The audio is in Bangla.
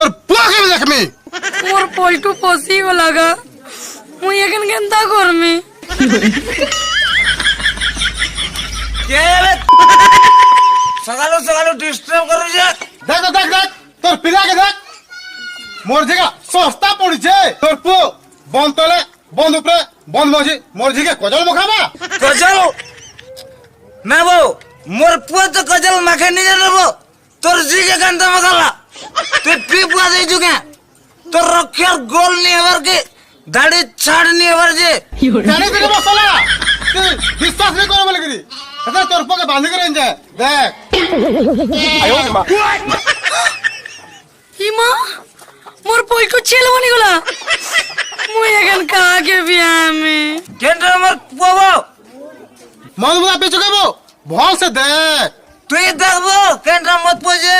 তোর পুয়া কেমন দেখমি মোর পল্টু পশি লাগা মুই এখন কেনতা করমি সকালু সকালু ডিস্টার্ব করুছে। দেখ দেখ দেখ তোর পিলাকে দেখ মোর জায়গা সস্তা পড়িছে তোর পু বন তলে বন উপরে বন মজি মোর জায়গা কজল মুখাবা কজল না বউ, মোর পুয়া তো কজল মাখে নিয়ে নেবো, তোর জিগে কান্তা মাখালা তুই পি পুয়া দিয়েছু কে? তোর রক্ষার গোল নিয়ে এবার কি দাড়ি ছাড় নিয়ে এবার যে জানি দিকে বসলা তুই বিশ্বাস নেই করে বলে গরি এটা তোর পকে বাঁধি করে এনে দেখ ইমা মোর পল্টু ছেলে বনি গলা মুই এখন কাকে বিয়ামে কেন আমার পুয়া মন বুয়া পেছো কেবো ভাল সে দেখ তুই দেখবো কেন মত পড়ছে